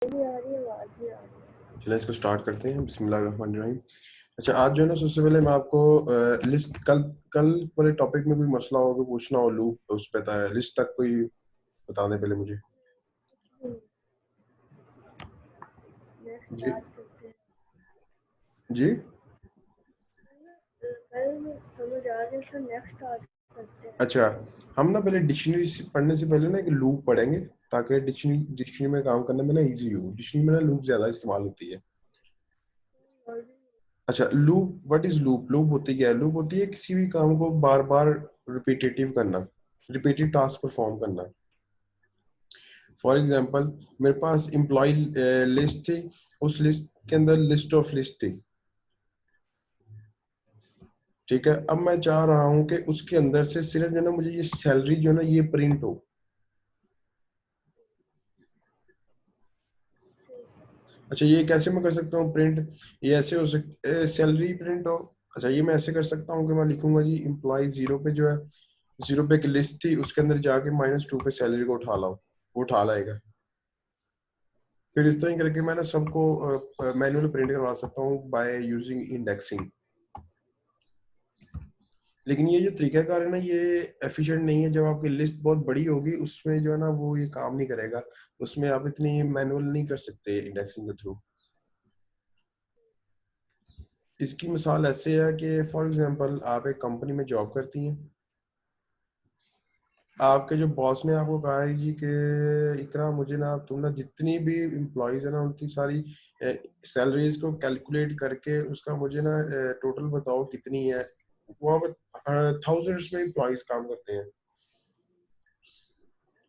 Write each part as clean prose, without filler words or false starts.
नहीं आ रही, आवाज नहीं आ रही। चलिए इसको स्टार्ट करते हैं। बिस्मिल्लाहिर्रहमानिर्रहीम। अच्छा, आज जो है ना सबसे पहले मैं आपको लिस्ट कल कल वाले टॉपिक में कोई मसला हो, कोई पूछना हो, लूप उस पे था लिस्ट तक कोई बता दें पहले मुझे। नेक्स्ट जी स्टार्ट करते हैं। जी। कल समझ आ गया था, नेक्स्ट स्टार्ट करते हैं। अच्छा, हम ना पहले डिक्शनरी पढ़ने से पहले ना एक लूप पढ़ेंगे ताकि डिक्शनरी में काम करने में ना इजी हो। डिक्शनरी में ना लूप ज्यादा इस्तेमाल होती है। और अच्छा, loop, what is loop? Loop होती क्या है? लूप होती है किसी भी काम को बार बार रिपीटेटिव करना, रिपीटेड टास्क परफॉर्म करना। फॉर एग्जाम्पल, मेरे पास एम्प्लॉय लिस्ट थी, उस लिस्ट के अंदर लिस्ट ऑफ लिस्ट थी, ठीक है। अब मैं चाह रहा हूं कि उसके अंदर से सिर्फ जो है ना मुझे ये सैलरी जो है ना ये प्रिंट हो। अच्छा, ये कैसे मैं कर सकता हूँ प्रिंट? ये ऐसे हो सकता, सैलरी प्रिंट हो। अच्छा, ये मैं ऐसे कर सकता हूँ कि मैं लिखूंगा जी एम्प्लॉय जीरो पे जो है, जीरो पे की लिस्ट थी, उसके अंदर जाके -2 पे सैलरी को उठा लाओ, वो उठा लाएगा। फिर इस तरह करके मैं ना सबको मैनुअल प्रिंट करवा सकता हूँ बाय यूजिंग इंडेक्सिंग। लेकिन ये जो तरीकाकार है ना ये एफिशिएंट नहीं है। जब आपकी लिस्ट बहुत बड़ी होगी उसमें जो है ना वो ये काम नहीं करेगा। उसमें आप इतनी मैनुअल नहीं कर सकते इंडेक्सिंग के थ्रू। इसकी मिसाल ऐसे है कि फॉर एग्जांपल आप एक कंपनी में जॉब करती हैं। आपके जो बॉस ने आपको कहा है जी कि इकरा मुझे ना तुम ना जितनी भी एम्प्लॉयज है ना उनकी सारी सैलरीज को कैलकुलेट करके उसका मुझे ना टोटल बताओ कितनी है। वहाँ पर थाउजेंड्स में एम्प्लॉयज काम करते हैं।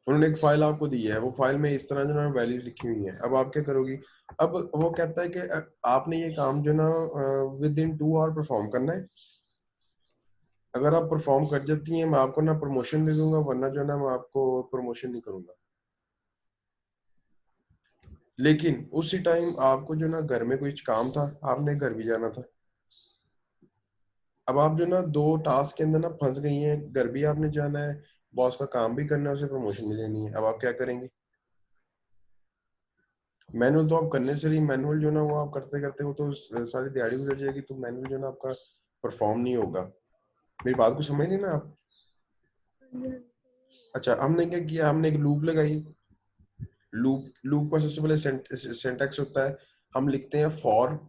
उन्होंने एक फाइल आपको दी है, वो फाइल में इस तरह जो ना वैल्यूज लिखी हुई है। अब आप क्या करोगी? अब वो कहता है कि आपने ये काम जो ना विद इन 2 आवर परफॉर्म करना है। अगर आप परफॉर्म कर जाती हैं मैं आपको ना प्रमोशन दे दूंगा, वरना जो ना मैं आपको प्रमोशन नहीं करूंगा। लेकिन उसी टाइम आपको जो ना घर में कुछ काम था, आपने घर भी जाना था। अब आप जो ना दो टास्क के अंदर ना फंस गई हैं, घर भी आपने जाना है, बॉस का काम भी करना है, उसे प्रमोशन भी लेनी है। अब आप क्या करेंगे? मैनुअल तो आप करने से रही, मैनुअल जो ना वो आप करते करते वो तो सारी दिहाड़ी गुजर जाएगी, तो मैनुअल जो ना आपका परफॉर्म नहीं होगा। मेरी बात को समझ नहीं ना आप? अच्छा, हमने क्या किया, हमने एक लूप लगाई। लूप का सबसे पहले सिंटैक्स होता है, हम लिखते हैं फॉर।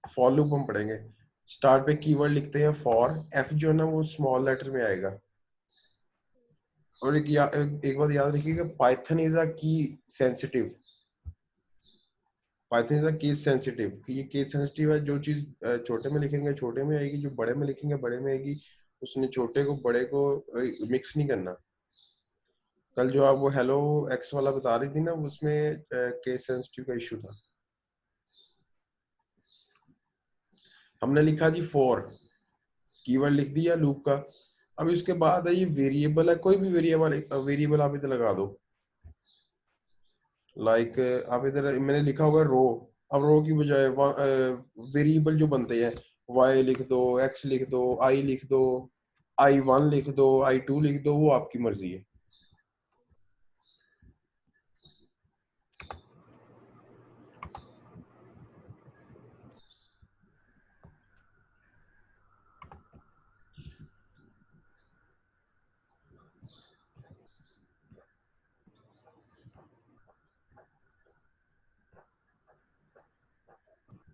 फॉर लूप हम पढ़ेंगे। स्टार्ट पे कीवर्ड लिखते हैं फॉर, एफ जो है ना वो स्मॉल लेटर में आएगा। और एक बात याद रखिएगा, पाइथन इज अ की sensitive. Python is a case sensitive, कि ये केस सेंसिटिव है। जो चीज छोटे में लिखेंगे छोटे में आएगी, जो बड़े में लिखेंगे बड़े में आएगी। उसने छोटे को बड़े को मिक्स नहीं करना। कल जो आप वो हेलो एक्स वाला बता रही थी ना, उसमें केस सेंसिटिव का इशू था। हमने लिखा जी फॉर, कीवर्ड लिख दिया लूप का। अब इसके बाद है ये वेरिएबल है, कोई भी वेरिएबल वेरिएबल आप इधर लगा दो। लाइक आप इधर मैंने लिखा हुआ है रो। अब रो की बजाय वेरिएबल जो बनते हैं, वाई लिख दो, एक्स लिख दो, आई लिख दो, I1 लिख दो, I2 लिख दो, वो आपकी मर्जी है।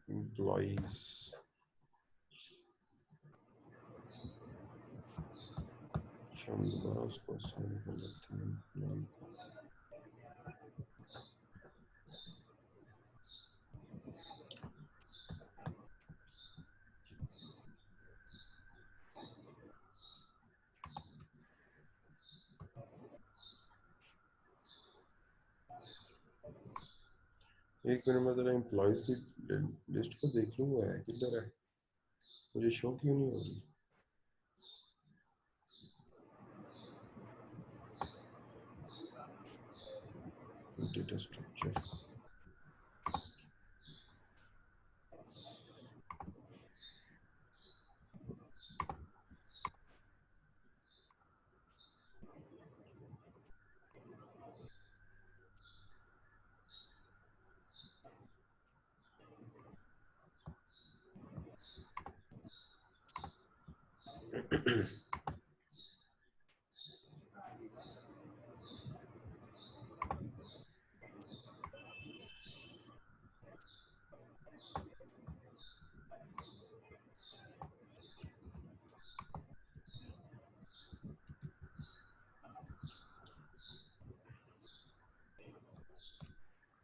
एम्प्लॉइज, हम दोबारा उसको असाइन कर लेते हैं employee को। एक मिनट में जरा एम्प्लॉइज की लिस्ट को देख लूंगा है किधर है, मुझे शो क्यों नहीं हो रही? डेटा स्ट्रक्चर,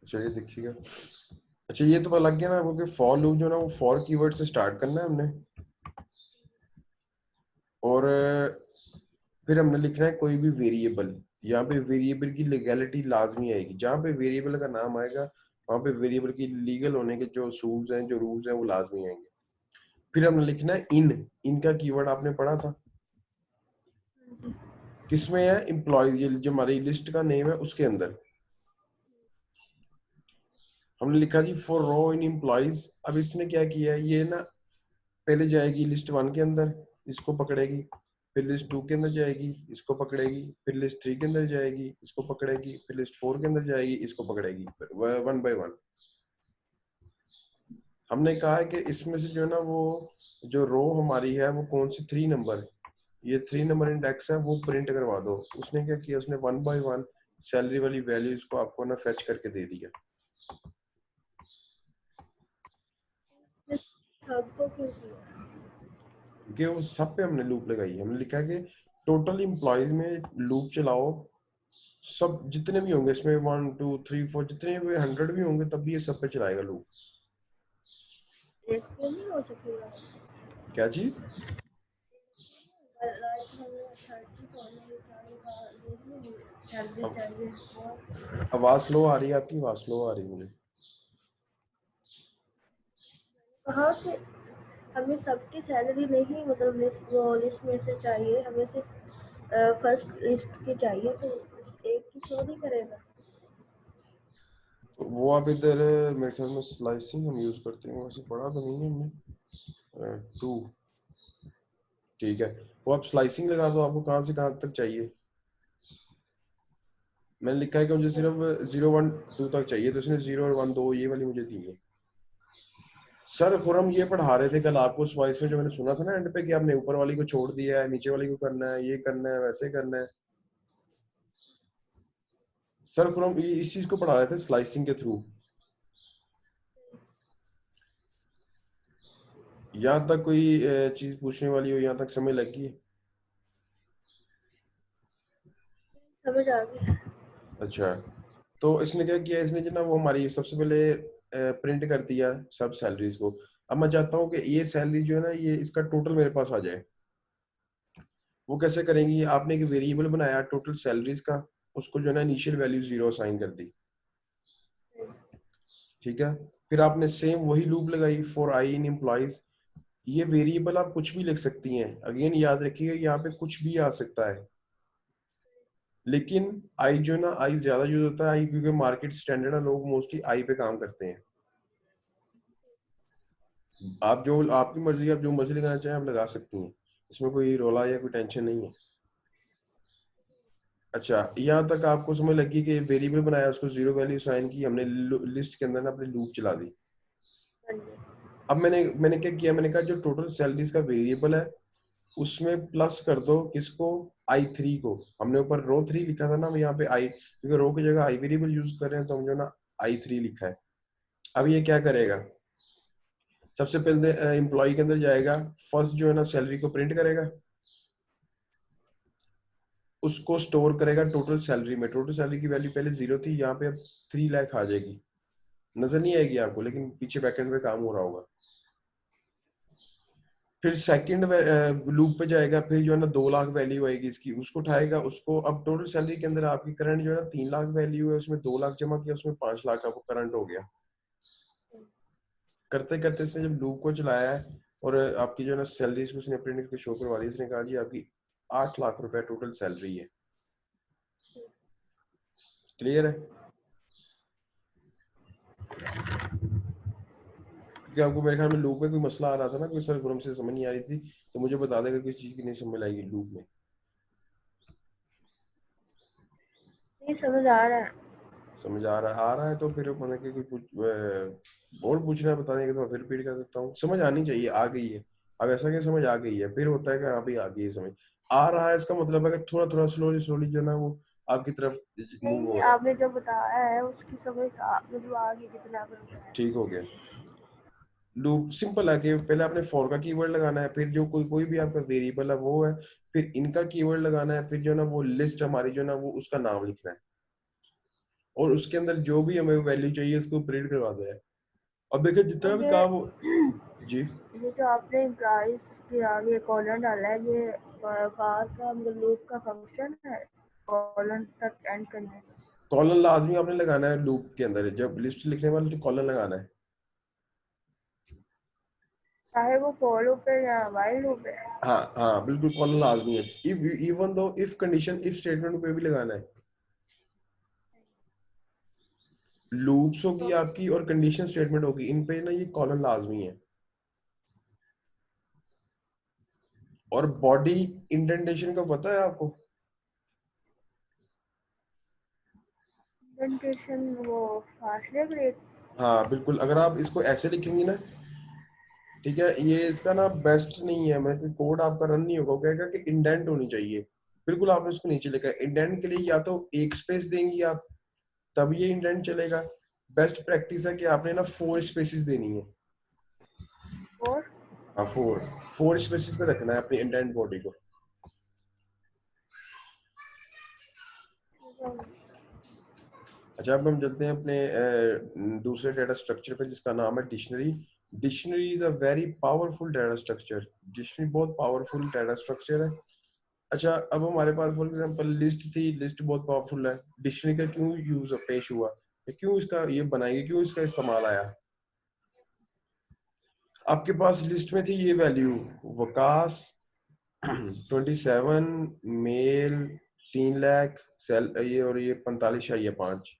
चलिए देखिएगा। अच्छा ये तो पता लग गया ना आपको कि फॉर लूप जो ना वो फॉर कीवर्ड से स्टार्ट करना है हमने, और फिर हमने लिखना है कोई भी वेरिएबल। यहाँ पे वेरिएबल की लीगैलिटी लाजमी आएगी, जहाँ पे वेरिएबल का नाम आएगा वहाँ पे वेरिएबल की लीगल होने के जो असूल्स हैं, जो रूल्स हैं, वो लाजमी आएंगे। फिर हमने लिखना है इन का कीवर्ड आपने पढ़ा था किसमें है, एम्प्लॉयज, ये जो हमारी लिस्ट का नेम है उसके अंदर हमने लिखा जी फॉर रो इन एम्प्लॉयज। अब इसने क्या किया है, ये ना पहले जाएगी लिस्ट 1 के अंदर, इसको पकड़ेगी, फिर लिस्ट 2 के अंदर जाएगी, इसको पकड़ेगी, फिर लिस्ट 3 के अंदर जाएगी, इसको पकड़ेगी, फिर लिस्ट 4 के अंदर जाएगी, इसको पकड़ेगी, 1 by 1। हमने कहा है कि इसमें से जो है ना वो जो रो हमारी है वो कौन सी 3 नंबर, ये 3 नंबर इंडेक्स है, वो प्रिंट करवा दो। उसने क्या किया, उसने 1 by 1 सैलरी वाली वैल्यूज को आपको ना फेच करके दे दिया। सबको क्यों किया? कि वो सब पे हमने लूप लगाई। हमने लिखा है कि टोटल एम्प्लॉयज में लूप चलाओ, सब जितने भी होंगे इसमें 1 2 3 4 जितने भी 100 भी होंगे तब भी ये सब पे चलाएगा लूप। एक पे नहीं हो सकेगा। क्या चीज? राइट हमने 30 कॉलम चाहिए अब चाहिए और आवाज स्लो आ रही है आपकी, आवाज स्लो आ रही है मुझे। कहा कि हमें सबकी सैलरी नहीं, मतलब लिस्ट, वो लिस्ट में से चाहिए, हमें सिर्फ फर्स्ट लिस्ट की चाहिए, तो एक की शो नहीं करेगा। तो वो आप इधर मेरे ख्याल में स्लाइसिंग हम यूज करते हैं, वैसे पढ़ा तो नहीं है हमने। 2 ठीक है, वो आप स्लाइसिंग लगा दो, आपको कहाँ से कहाँ तक चाहिए। मैंने लिखा है कि मुझे सिर्फ 0 1 2 तक चाहिए, तो उसने 0 और 1 2 ये वाली मुझे दी है। सर खुरम ये पढ़ा रहे थे कल आपको उस वॉइस में, जो मैंने सुना था ना एंड पे कि आपने ऊपर वाली को छोड़ दिया है, नीचे वाली को करना है, ये करना है, वैसे करना है। सर खुरम ये इस चीज को पढ़ा रहे थे स्लाइसिंग के थ्रू। यहाँ तक कोई चीज पूछने वाली हो, यहाँ तक समय लगी है? समझ आ गई। अच्छा, तो इसने क्या किया, इसने जो ना वो हमारी सबसे पहले प्रिंट कर दिया सब सैलरीज को। अब मैं चाहता हूँ कि ये सैलरी जो है ना ये इसका टोटल मेरे पास आ जाए। वो कैसे करेंगी, आपने एक वेरिएबल बनाया टोटल सैलरीज का, उसको जो है ना इनिशियल वैल्यू 0 असाइन कर दी, ठीक है। फिर आपने सेम वही लूप लगाई फॉर आई इन एम्प्लॉयज। ये वेरिएबल आप कुछ भी लिख सकती हैं, अगेन याद रखिएगा यहाँ पे कुछ भी आ सकता है, लेकिन आई जो है ना आई ज्यादा यूज होता है, आई क्योंकि मार्केट स्टैंडर्ड है, लोग मोस्टली आई पे काम करते हैं। आप जो आपकी मर्जी, आप जो मर्जी लगाना चाहें आप लगा सकती हैं, इसमें कोई रोला या कोई टेंशन नहीं है। अच्छा यहाँ तक आपको समझ लगी कि वेरिएबल बनाया, उसको 0 वैल्यू साइन की हमने, लिस्ट के अंदर ना अपनी लूप चला दी। हाँ जी। अब मैंने क्या किया, मैंने कहा जो टोटल सैलरीज का वेरिएबल है उसमें प्लस कर दो किसको, I3 को। हमने ऊपर रो 3 लिखा था ना, हम यहाँ पे आई, क्योंकि रो की जगह आई वेरिएबल यूज कर रहे हैं तो हम जो ना I3 लिखा है। अब ये क्या करेगा, सबसे पहले एम्प्लॉय के अंदर जाएगा, फर्स्ट जो है ना सैलरी को प्रिंट करेगा, उसको स्टोर करेगा टोटल सैलरी में। टोटल सैलरी की वैल्यू पहले 0 थी, यहाँ पे अब 3 लाख आ जाएगी, नजर नहीं आएगी आपको लेकिन पीछे बैकएंड पे काम हो रहा होगा। फिर सेकंड लूप पे जाएगा, फिर जो है ना 2 लाख वैल्यू आएगी इसकी, उसको उठाएगा, उसको अब टोटल सैलरी के अंदर आपकी करंट जो है ना 3 लाख वैल्यू है, उसमें 2 लाख जमा किया, उसमें 5 लाख आपको करंट हो गया। करते करते इसने जब लूप को चलाया है और आपकी जो है ना सैलरी उसने प्रिंट करके शो करवा दी, इसने कहा जी आपकी 8 लाख रुपए टोटल सैलरी है। क्लियर है? क्योंकि आपको मेरे ख्याल में लूप में कोई मसला आ रहा था ना, कोई सर गुरम से समझ नहीं आ रही थी, तो मुझे बता देगा किस चीज की नहीं समझ आएगी लूप में। नहीं समझ आ रहा है। समझ आ रहा है तो फिर मैंने कि कोई और पूछना है बताने के तो मैं फिर रिपीट कर सकता हूँ, समझ आनी चाहिए, आ गई है। अब ऐसा कि समझ आ गई है, फिर होता है कि हाँ भाई आ गई है समझ, आ रहा है इसका मतलब है कि थोड़ा थोड़ा स्लोली स्लोली जो ना वो आपकी तरफ मूव नहीं, हो रहा है। आपने जो बताया है उसकी समझ मतलब आ गई जितना आपने बताया। ठीक हो गया। लूप सिंपल है कि पहले आपने फॉर का कीवर्ड लगाना है, फिर जो कोई कोई भी आपका वेरिएबल है वो है, फिर इनका कीवर्ड लगाना है, फिर जो ना वो लिस्ट हमारी जो ना वो उसका नाम लिखना है, और उसके अंदर जो भी हमें वैल्यू चाहिए उसको प्रिंट करवा देना है। अब देखिए जितना और भी काम हो। जी ये जो आपने एम्प्लॉइज के आगे कॉलन डाला है, ये फार का मतलब लूप का फंक्शन है कॉलन तक एंड करने का। कॉलन लाजमी आपने लगाना है लूप के अंदर, जब लिस्ट लिखने वाले तो कॉलन लगाना है। चाहे वो फॉर लूप है या वाइल लूप है। हाँ हाँ बिल्कुल कॉलन लाजमी है, if even though if condition if statement पे भी लगाना है। लूप्स होगी तो आपकी और कंडीशन स्टेटमेंट होगी, इन पे ना ये कॉलन लाजमी है। और बॉडी इंडेंटेशन का पता है आपको? इंडेंटेशन वो फासले ब्रेक। हाँ बिल्कुल, अगर आप इसको ऐसे लिखेंगे ना, ठीक है, ये इसका ना बेस्ट नहीं है, मैं कोड आपका रन नहीं होगा, वो कहेगा कि इंडेंट होनी चाहिए। बिल्कुल आपने उसको नीचे लिखा है, इंडेंट के लिए या तो एक स्पेस देंगी आप, तब ये इंडेंट चलेगा। बेस्ट प्रैक्टिस है कि आपने ना 4 स्पेसेस देनी है। और हाँ 4 स्पेसेस पे रखना है अपनी इंडेंट बॉडी को। अच्छा अब हम चलते हैं अपने दूसरे डाटा स्ट्रक्चर पे जिसका नाम है dictionary. Dictionary is a very powerful data structure. Dictionary बहुत पावरफुल डाटा स्ट्रक्चर है। अच्छा अब हमारे पास फॉर एग्जांपल लिस्ट थी, लिस्ट बहुत पावरफुल है, डिक्शनरी का क्यों यूज पेश हुआ, क्यों इसका ये बनाई गई, क्यों इसका इस्तेमाल आया? आपके पास लिस्ट में थी ये value Waqas 27, male 3 lakh, cell ये और ये 45 शाही है 5।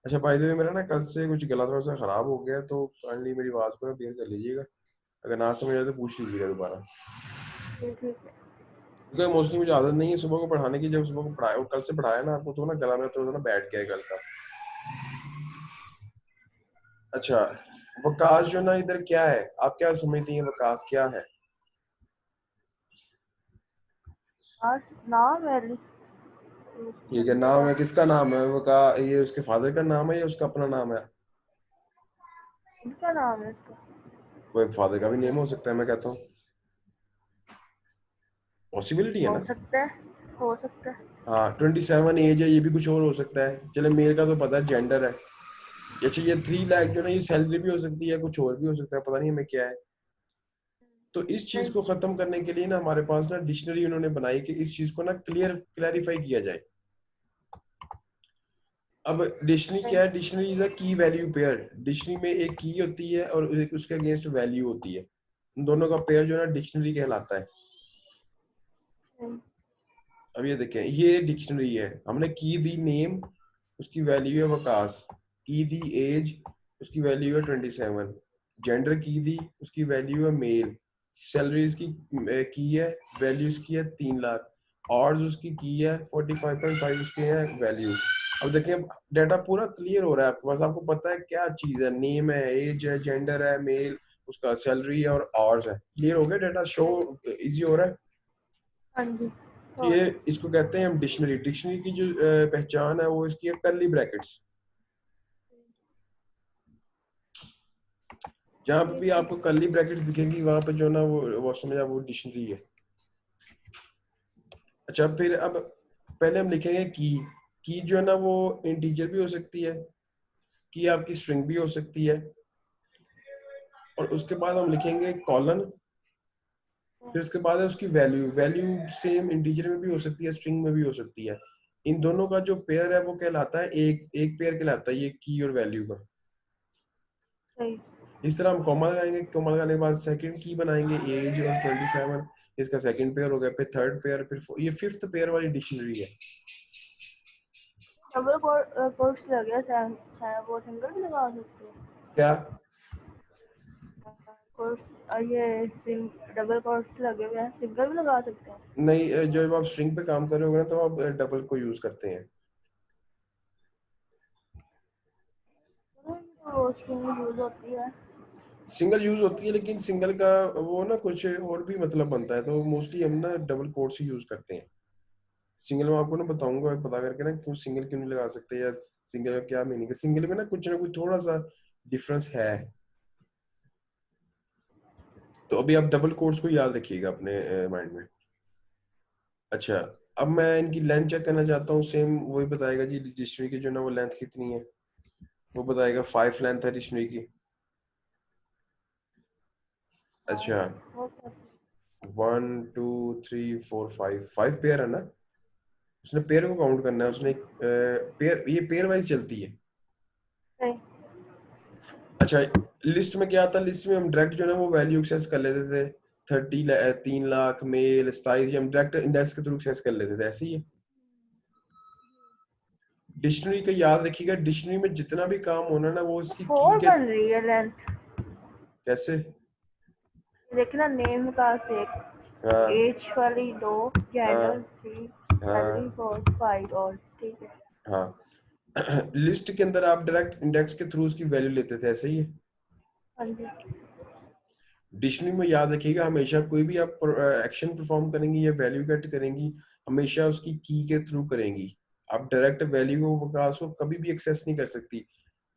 अच्छा भाई वे मेरा ना कल से कुछ गला थोड़ा सा खराब हो गया, तो काइंडली मेरी आवाज को ना बेयर कर लीजिएगा, अगर ना समझ आए तो पूछ लीजिएगा दोबारा, ठीक है। क्योंकि मोस्टली मुझे आदत नहीं है सुबह को पढ़ाने की, जब सुबह को पढ़ाया कल से पढ़ाया ना आपको, तो ना गला में थोड़ा सा ना बैठ गया है कल का। अच्छा वकास जो ना इधर क्या है, आप क्या समझती हैं वकास क्या है? आज नाम है ठीक है, नाम है, किसका नाम है वका, ये उसके फादर का नाम है या उसका अपना नाम है? इनका नाम है इसका। कोई फादर का भी नेम हो सकता है, मैं कहता हूँ पॉसिबिलिटी है हो ना। सकता है, हो सकता है। हाँ 27 एज है, ये भी कुछ और हो सकता है, चले मेल का तो पता है जेंडर है। अच्छा ये 3 लाख जो ना ये सैलरी भी हो सकती है, कुछ और भी हो सकता है, पता नहीं हमें क्या है। तो इस चीज नहीं को खत्म करने के लिए ना हमारे पास ना डिक्शनरी उन्होंने बनाई कि इस चीज को ना क्लैरिफाई किया जाए। अब डिक्शनरी नहीं क्या है? डिक्शनरी इज अ की वैल्यू पेयर। डिक्शनरी में एक की होती है और एक उसके अगेंस्ट वैल्यू होती है, इन दोनों का पेयर जो है ना डिक्शनरी कहलाता है। नहीं अब ये देखें, ये डिक्शनरी है, हमने की दी नेम, उसकी वैल्यू है वकास, की दी एज, उसकी वैल्यू है 27, जेंडर की दी, उसकी वैल्यू है मेल, सैलरी इसकी की है, वैल्यू इसकी है 3 लाख, और उसकी की है 45.5 उसके है वैल्यू। अब देखिए डाटा पूरा क्लियर हो रहा है आपके पास, आपको पता है क्या चीज है, नेम है, एज है, जेंडर है, मेल, उसका सैलरी है और आवर्स है, क्लियर हो गया, डाटा शो नहीं। इजी हो रहा है। हाँ जी। हो ये रहा इसको कहते हैं हम डिक्शनरी। डिक्शनरी की जो पहचान है वो इसकी है कर्ली ब्रैकेट्स। जहां पे भी ठीक है। आपको कर्ली ब्रैकेट्स दिखेंगी वहां पे जो ना वो समझा वो डिक्शनरी है। अच्छा फिर अब पहले हम लिखेंगे की जो है ना वो इंटीजर भी हो सकती है, की आपकी स्ट्रिंग भी हो सकती है, और उसके बाद हम लिखेंगे कॉलन, फिर उसके बाद है उसकी वैल्यू। वैल्यू सेम इंटीजर में भी हो सकती है, स्ट्रिंग में भी हो सकती है। इन दोनों का जो पेयर है वो कहलाता है एक एक पेयर कहलाता है ये की और वैल्यू का। सही। इस तरह हम कॉमा लगाएंगे, कॉमा लगाने के बाद सेकंड की बनाएंगे एज और 27, इसका सेकंड पेयर हो गया, फिर थर्ड पेयर, फिर ये फिफ्थ पेयर वाली डिक्शनरी है। डबल कोट्स लगे हैं, वो सिंगल भी लगा सकते हैं। क्या? कोट्स ये डबल कोट्स लगे हुए हैं, सिंगल भी लगा सकते हैं। नहीं जब आप स्ट्रिंग पे काम कर रहे होगे ना तो आप डबल को यूज करते हैं। तो स्ट्रिंग यूज होती है। सिंगल यूज होती है, लेकिन सिंगल का वो ना कुछ और भी मतलब बनता है, तो मोस्टली हम ना डबल कोट्स ही यूज करते हैं। सिंगल में आपको ना बताऊंगा पता करके ना क्यों सिंगल क्यों नहीं लगा सकते, या सिंगल का क्या मीनिंग है। सिंगल में ना कुछ थोड़ा सा डिफरेंस है। तो अभी आप डबल कोट्स को याद रखिएगा अपने माइंड में। अच्छा, अब मैं इनकी लेंथ चेक करना चाहता हूँ। सेम वही बताएगा जी, डिक्शनरी की जो ना वो लेंथ कितनी है, वो बताएगा 5 लेंथ है डिक्शनरी की। अच्छा, 1 2 3 4 5, 5 पेयर है ना। उसने पेयर को काउंट करना है, उसने पेयर, ये पेयर वाइज चलती है। नहीं। अच्छा, लिस्ट में क्या था, लिस्ट में हम डायरेक्ट जो है ना वो वैल्यू एक्सेस कर लेते थे। 3 लाख मेल 27, हम डायरेक्ट इंडेक्स के थ्रू एक्सेस कर लेते थे, ऐसे ही है। डिक्शनरी का याद रखिएगा, डिक्शनरी में जितना भी काम होना ना वो उसकी की 4 के। बन रही है लेंथ। कैसे? देखना नेम का 6, हाँ एज वाली 2, जेंडर हाँ 3, सैलरी हाँ 4, 5 और ठीक है। हाँ। लिस्ट के अंदर आप डायरेक्ट इंडेक्स के थ्रू उसकी वैल्यू लेते थे, ऐसे ही है। हाँ जी। डिक्शनरी में याद रखिएगा, हमेशा कोई भी आप एक्शन परफॉर्म करेंगी या वैल्यू गेट करेंगी, हमेशा उसकी की के थ्रू करेंगी। आप डायरेक्ट वैल्यू को वकास को कभी भी एक्सेस नहीं कर सकती।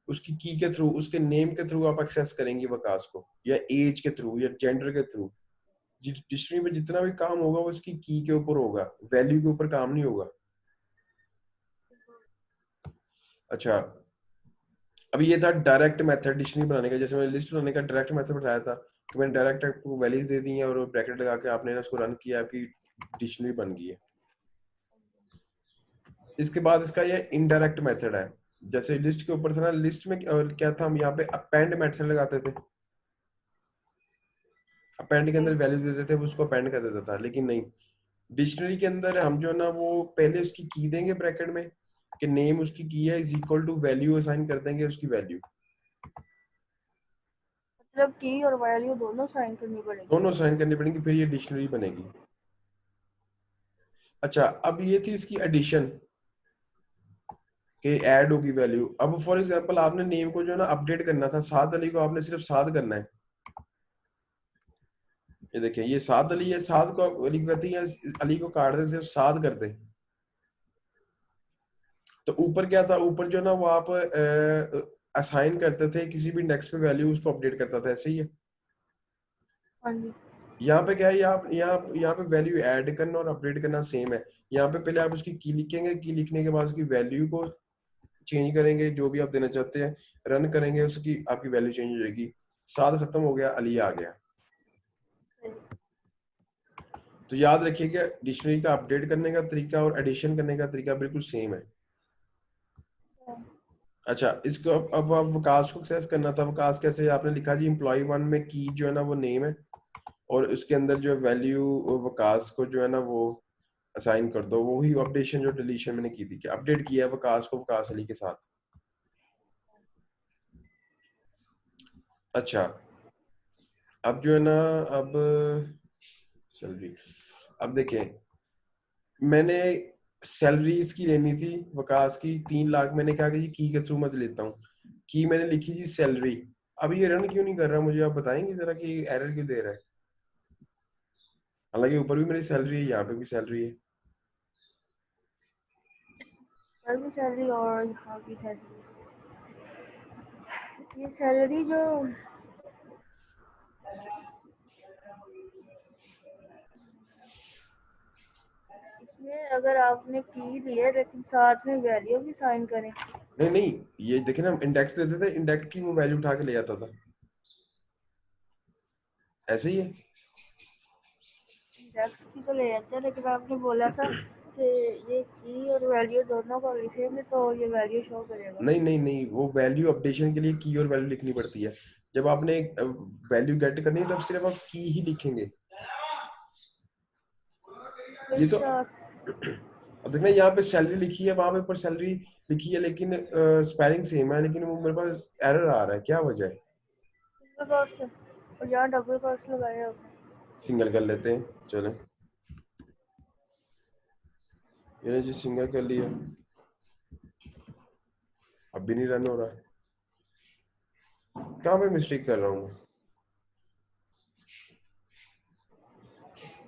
उसकी की के थ्रू, उसके नेम के थ्रू आप एक्सेस करेंगी वकास को, या एज के थ्रू या जेंडर के थ्रू। डिक्शनरी में जितना भी काम होगा वो उसकी की के ऊपर होगा, वैल्यू के ऊपर काम नहीं होगा। अच्छा, अब ये था डायरेक्ट मेथड डिक्शनरी बनाने का। जैसे मैंने लिस्ट बनाने का डायरेक्ट मेथड बताया था कि मैंने डायरेक्ट आपको वैल्यूज दे दी हैं और ब्रैकेट लगा के आपने ना उसको रन किया, आपकी डिक्शनरी बन गई है। इसके बाद इसका ये इनडायरेक्ट मेथड है। जैसे लिस्ट के ऊपर था ना, लिस्ट में क्या था, हम यहाँ पे अपेंड मेथड लगाते थे। अपेंड के अंदर वैल्यू देते थे, वो उसको अपेंड कर देता था। लेकिन नहीं, डिक्शनरी के अंदर हम जो ना वो पहले उसकी की देंगे ब्रैकेट में, कि नेम उसकी की है is equal to value assign कर देंगे उसकी वैल्यू। मतलब की और वैल्यू दोनों साइन करनी पड़ेगी। दोनों असाइन करनी पड़ेंगी, फिर ये डिक्शनरी बनेगी। अच्छा, अब ये थी इसकी एडिशन, कि ऐड होगी वैल्यू। अब फॉर एग्जांपल आपने नेम को जो ना अपडेट करना था, साद अली को आपने सिर्फ साद करना है। ये देखें, ये साद अली है, साद को अली को कहती है, अली को काट दे, सिर्फ साद कर दे। तो ऊपर क्या था, ऊपर जो ना वो आप असाइन करते थे किसी भी इंडेक्स पे वैल्यू, उसको अपडेट करता था, ऐसे ही है। हाँ जी। यहाँ पे क्या है, यहाँ पे वैल्यू ऐड करना और अपडेट करना सेम है। यहाँ पे पहले आप उसकी की लिखेंगे, की लिखने के बाद उसकी वैल्यू को चेंज करेंगे, जो भी आप देना चाहते हैं, रन करेंगे, उसकी आपकी वैल्यू चेंज हो जाएगी। साद खत्म हो गया, अली आ गया। तो याद रखिएगा, डिक्शनरी का अपडेट करने का तरीका और एडिशन करने का तरीका बिल्कुल सेम है। अच्छा, इसको अब आप वकास को एक्सेस करना था। वकास कैसे आपने लिखा जी, एम्प्लॉय 1 में की जो है ना वो नेम है, और उसके अंदर जो वैल्यू वकास को जो है ना वो असाइन कर दो। वही अपडेशन जो डिलीशन मैंने की थी, कि अपडेट किया है वकास को वकास अली के साथ। अच्छा, अब जो है ना, अब सैलरी, अब देखें, मैंने सैलरी इसकी लेनी थी वकास की 3 लाख। मैंने कहा कि जी की के थ्रू मत लेता हूँ, की मैंने लिखी जी सैलरी। अब ये रन क्यों नहीं कर रहा, मुझे आप बताएंगे जरा कि एरर क्यों दे रहा है। हालांकि ऊपर भी मेरी सैलरी है, यहाँ पे भी सैलरी है। सर की सैलरी और यहाँ की सैलरी, ये सैलरी जो इसमें अगर आपने की ली है लेकिन साथ में वैल्यू भी साइन करें। नहीं नहीं, ये देखे ना, इंडेक्स देते थे, इंडेक्स की वो वैल्यू उठा के ले जाता था, ऐसे ही है। इंडेक्स की तो ले जाते हैं, लेकिन आपने बोला था कि ये की और वैल्यू दोनों को लिखेंगे तो ये वैल्यू शो करेगा। नहीं नहीं नहीं, वो वैल्यू अपडेशन के लिए की और वैल्यू लिखनी पड़ती है। जब आपने वैल्यू गेट करनी है तब सिर्फ आप की ही लिखेंगे। ये तो अच्छा। अब देखना, यहाँ पे सैलरी लिखी है, वहां पे ऊपर सैलरी लिखी है, लेकिन स्पेलिंग सेम है, लेकिन वो मेरे पास एरर आ रहा है, क्या वजह है। सिंगल कॉस्ट और यहाँ डबल कॉस्ट लगाया आपने। सिंगल कर लेते हैं, चलें। ये जी सिंगल कर लिया, अब भी नहीं रन हो रहा है। कहाँ पे मिस्टेक कर रहा हूँ मैं।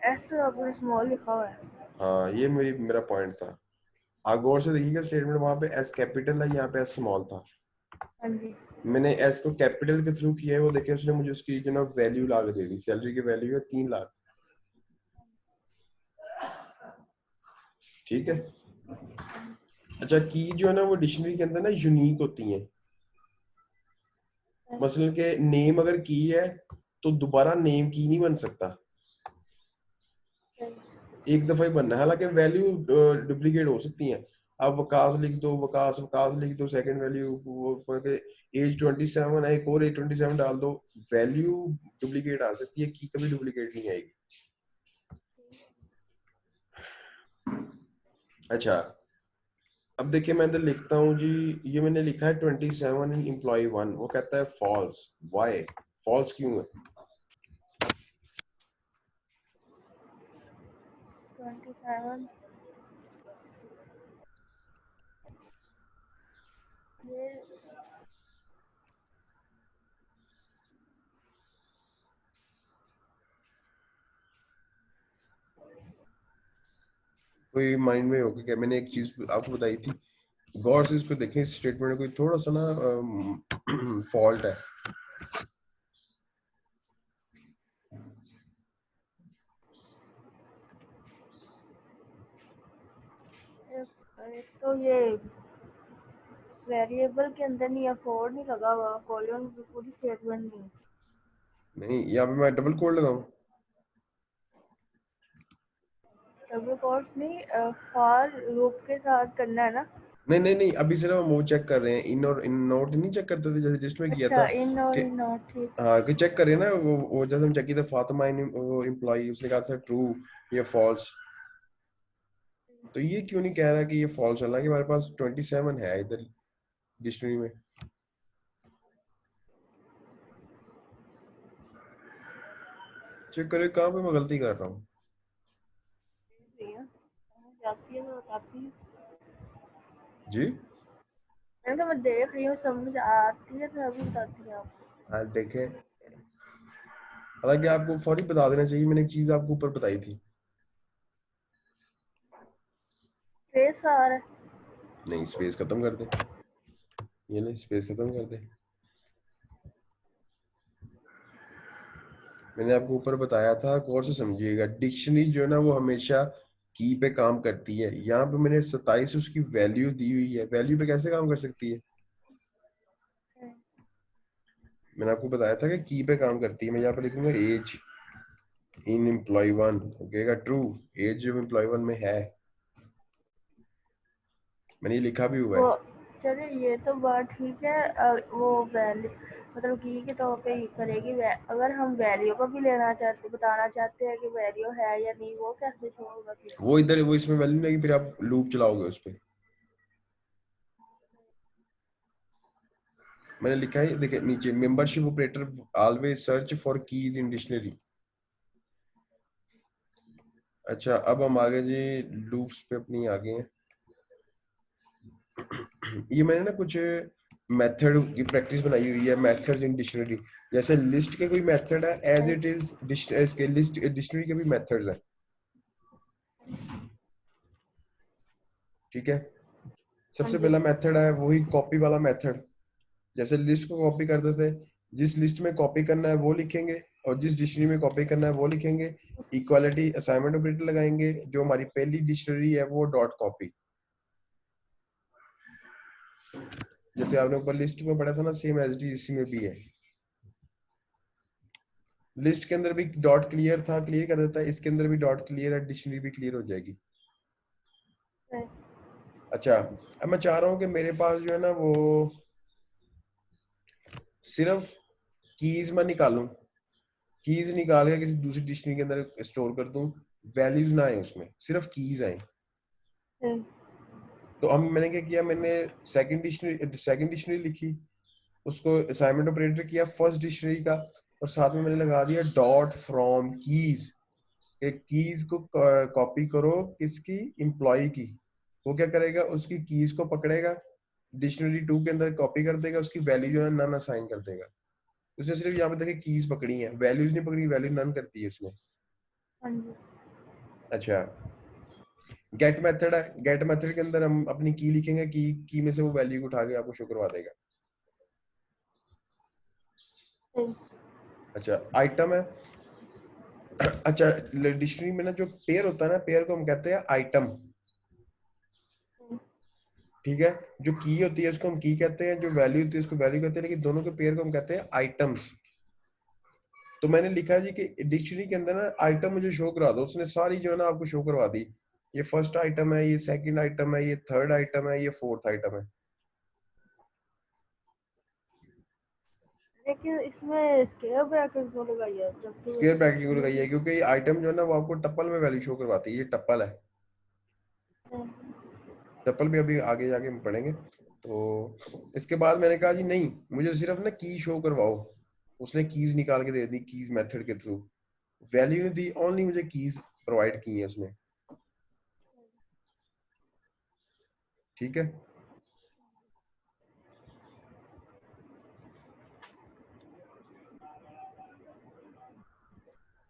एस आपने स्मॉल लिखा हुआ है। हाँ ये मेरा पॉइंट था। आप गौर से देखिएगा स्टेटमेंट, वहां पे एस कैपिटल है, यहाँ पे एस स्मॉल था। हाँ जी। मैंने एस को कैपिटल के थ्रू किया है, वो देखे उसने मुझे उसकी जो ना वैल्यू ला के दे दी। सैलरी की वैल्यू है 3 लाख। ठीक है। अच्छा, की जो है ना वो डिक्शनरी के अंदर ना यूनिक होती है। मसलन के नेम अगर की है तो दोबारा नेम की नहीं बन सकता, एक दफा ही बनना है। हालांकि वैल्यू डुप्लीकेट हो सकती है। आप वकास लिख दो, वकास वकास लिख दो, सेकंड वैल्यू एज 27 है, एक और एज 27 डाल दो, वैल्यू डुप्लीकेट आ सकती है, की कभी डुप्लीकेट नहीं आएगी। अच्छा, अब देखिए मैं इधर लिखता हूँ जी, ये मैंने लिखा है 27 इन एम्प्लॉय 1, वो कहता है फॉल्स। वाई फॉल्स क्यों है? 27 ये कोई माइंड में होगा क्या? मैंने एक चीज आपको बताई थी, गौर से इसको देखें, इस स्टेटमेंट में कोई थोड़ा सा ना फॉल्ट है। एक तो ये वेरिएबल के अंदर नहीं है, फोर नहीं लगा हुआ, कॉलन की पूरी स्टेटमेंट नहीं। नहीं, यहाँ पे मैं डबल कोड लगाऊं? डबल कोट्स नहीं, फॉर लूप के साथ करना है ना। नहीं नहीं नहीं, अभी सिर्फ हम वो चेक कर रहे हैं, इन और इन नोट नहीं चेक करते थे जैसे जिसमें किया अच्छा, था इन और कि, इन नॉट, ठीक। हाँ कि चेक करें ना, वो जैसे हम चेक किया था, फातिमा इन वो एम्प्लॉय, उसने कहा था ट्रू या फॉल्स। तो ये क्यों नहीं कह रहा कि ये फॉल्स? हालांकि हमारे पास 27 है इधर डिक्शनरी में। चेक करें कहाँ पे मैं गलती कर रहा हूँ। नहीं है, समझ जाती है, मैं बताती हूँ। जी मैंने कहा मैं देख रही हूँ, समझ आती है तो अभी बताती हूँ आपको। हाँ देखे, हालांकि आपको फौरी बता देना चाहिए, मैंने एक चीज आपको ऊपर बताई थी। ट्रेस आ रहा है। नहीं, स्पेस खत्म कर दे, ये नहीं, स्पेस खत्म कर दे। मैंने आपको ऊपर बताया था, गौर से समझिएगा, डिक्शनरी जो है ना वो हमेशा की पे काम करती है। यहाँ पे मैंने 27 उसकी वैल्यू दी हुई है, वैल्यू पे कैसे काम कर सकती है? मैंने आपको बताया था कि की पे काम करती है। मैं यहाँ पे लिखूंगा एज इन एम्प्लॉय 1, कहेगा ट्रू, एज जो एम्प्लॉय 1 में है। मैंने ये लिखा भी हुआ वो है। चलिए, ये तो बात ठीक है। वो वैल्यू मतलब की के तौर पे ही करेगी। अगर हम वैल्यू को भी लेना चाहते, बताना चाहते हैं कि वैल्यू है या नहीं, वो कैसे शो होगा फिर? वो इधर वो इसमें वैल्यू नहीं, फिर आप लूप चलाओगे उस पर। मैंने लिखा है देखिए नीचे, membership operator always search for keys in dictionary. अच्छा, अब हम आगे जी लूप्स पे अपनी आगे हैं। ये मैंने ना कुछ मेथड की प्रैक्टिस बनाई हुई है, मेथड्स इन डिक्शनरी। जैसे लिस्ट के कोई मेथड है, एज इट इज इसके लिस्ट डिक्शनरी के भी मेथड्स हैं। ठीक है। हाँ सबसे जी। पहला मेथड है वही कॉपी वाला मेथड। जैसे लिस्ट को कॉपी कर देते हैं, जिस लिस्ट में कॉपी करना है वो लिखेंगे, और जिस डिक्शनरी में कॉपी करना है वो लिखेंगे। इक्वालिटी असाइनमेंट ऑपरेटर लगाएंगे, जो हमारी पहली डिक्शनरी है वो डॉट कॉपी। जैसे आपने ऊपर लिस्ट में पढ़ा था ना, सेम एज डी इसी में भी है। लिस्ट के अंदर भी डॉट क्लियर था, क्लियर कर देता है, इसके अंदर भी डॉट क्लियर है, डिक्शनरी भी क्लियर हो जाएगी। अच्छा, अब मैं चाह रहा हूँ कि मेरे पास जो है ना वो सिर्फ कीज मैं निकालूं, कीज निकाल के किसी दूसरी डिक्शनरी के अंदर स्टोर कर दूं, वैल्यूज ना आए उसमें, सिर्फ कीज आए। तो हम मैंने क्या किया, मैंने सेकंड डिक्शनरी लिखी, उसको असाइनमेंट ऑपरेटर किया फर्स्ट डिक्शनरी का, और साथ में मैंने लगा दिया डॉट फ्रॉम कीज। कीज को कॉपी करो किसकी, एम्प्लॉय की। वो क्या करेगा, उसकी कीज को पकड़ेगा, डिक्शनरी 2 के अंदर कॉपी कर देगा, उसकी वैल्यू जो है नन असाइन कर देगा। उसने सिर्फ यहाँ पे देखिए कीज पकड़ी है, वैल्यूज नहीं पकड़ी, वैल्यू नन करती है उसने। हाँ जी। अच्छा, गेट मेथड है, गेट मेथड के अंदर हम अपनी की लिखेंगे, की में से वो वैल्यू उठा के आपको शो करवा देगा। अच्छा, आइटम है। अच्छा, डिक्शनरी में ना जो पेयर होता है ना, पेयर को हम कहते हैं आइटम। ठीक है, जो की होती है उसको हम की कहते हैं, जो वैल्यू होती है उसको वैल्यू कहते हैं, लेकिन दोनों के पेयर को हम कहते हैं आइटम्स। तो मैंने लिखा है जी कि डिक्शनरी के अंदर ना आइटम मुझे शो करा दो, उसने सारी जो है ना आपको शो करवा दी। ये फर्स्ट आइटम है, ये सेकंड आइटम है, ये थर्ड आइटम है, ये फोर्थ आइटम है। लेकिन इसमें स्क्वायर ब्रैकेट क्यों लगाई है जबकि वो स्क्वायर ब्रैकेट क्यों लगाई है? डिक्शनरी। क्योंकि ये आइटम जो है ना वो आपको टप्पल में वैल्यू शो करवाती है, ये टप्पल है। टप्पल भी अभी आगे जाके हम पढ़ेंगे। तो इसके बाद मैंने कहा जी नहीं, मुझे सिर्फ ना की शो करवाओ। उसने कीज निकाल के दे दी, कीज मेथड के थ्रू। वैल्यू नहीं दी, ओनली मुझे कीज प्रोवाइड की है उसने। ठीक है,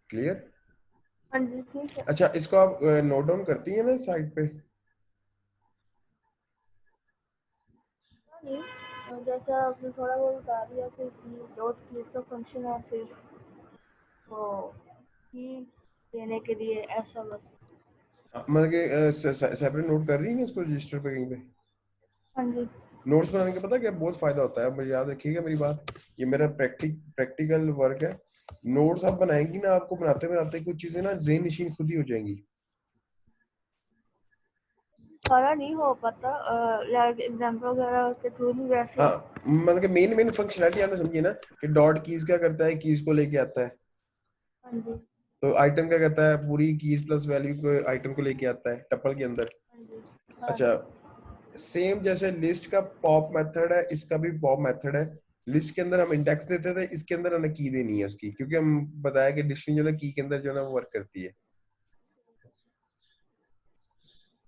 क्लियर? हाँ जी ठीक है। अच्छा, इसको आप नोट डाउन करती है ना साइड पे? हाँ जी, जैसा आपने थोड़ा बहुत बता दिया कि डॉट की का फंक्शन है फिर तो की देने के लिए ऐसा बस। मतलब कि सेपरेट नोट कर रही है ना इसको रजिस्टर पे कहीं पे? हाँ जी। नोट्स बनाने का पता क्या बहुत फायदा होता है, मुझे याद रखिएगा मेरी बात। ये मेरा प्रैक्टिकल वर्क है। नोट्स आप बनाएंगी ना, आपको बनाते बनाते कुछ चीजें ना ज़हन नशीन खुद ही हो जाएंगी। सारा नहीं हो पाता, लाइक एग्जाम्पल वगैरह के थ्रू भी वैसे। हाँ, मतलब कि मेन मेन फंक्शनैलिटी आपने समझी ना, कि डॉट कीज क्या करता है, कीज को लेके आता है। हाँ जी। तो आइटम क्या करता है, पूरी कीज प्लस वैल्यू को आइटम को लेके आता है टपल के अंदर। हाँ जी। हाँ अच्छा, जी। सेम जैसे लिस्ट का पॉप मेथड है, इसका भी पॉप मेथड है। लिस्ट के अंदर हम इंडेक्स देते थे, इसके अंदर हमें की देनी है उसकी, क्योंकि हम बताया कि डिक्शनरी जो है की के अंदर जो है ना वो वर्क करती है।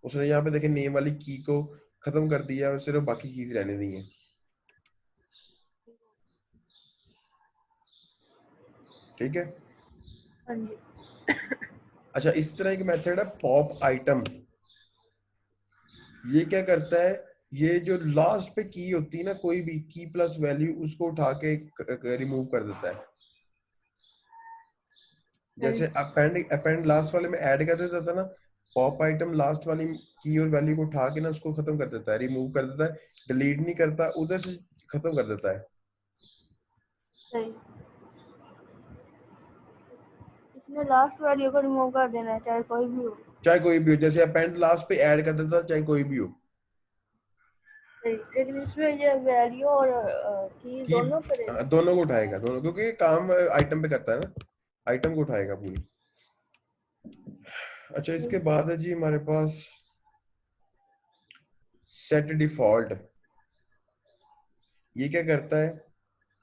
उसने यहाँ पे देखे नेम वाली की को खत्म कर दिया और सिर्फ बाकी कीज रहने दी है। ठीक है। हाँ जी। अच्छा, इस तरह एक मेथड है पॉप आइटम। ये क्या करता है, ये जो लास्ट पे की होती है ना, कोई भी की प्लस वैल्यू उसको उठा के रिमूव कर देता है। हाँ जैसे अपेंड अपेंड लास्ट वाले में ऐड कर देता था ना, पॉप आइटम लास्ट वाली की और वैल्यू को उठा के ना उसको खत्म कर देता है, रिमूव कर देता है। डिलीट नहीं करता, उधर से खत्म कर देता है। सही। इसमें लास्ट वैल्यू को रिमूव कर देना है चाहे कोई भी हो। चाहे कोई भी हो, जैसे अपेंड लास्ट पे ऐड कर देता, चाहे कोई भी हो। सही, लेकिन इसमें ये वैल्यू और की की दोनों करेगा। दोनों को उठाएगा, दोनों, क्योंकि काम आइटम पे करता है ना, आइटम को उठाएगा पूरी। अच्छा, इसके बाद है जी हमारे पास सेट डिफॉल्ट। ये क्या करता है,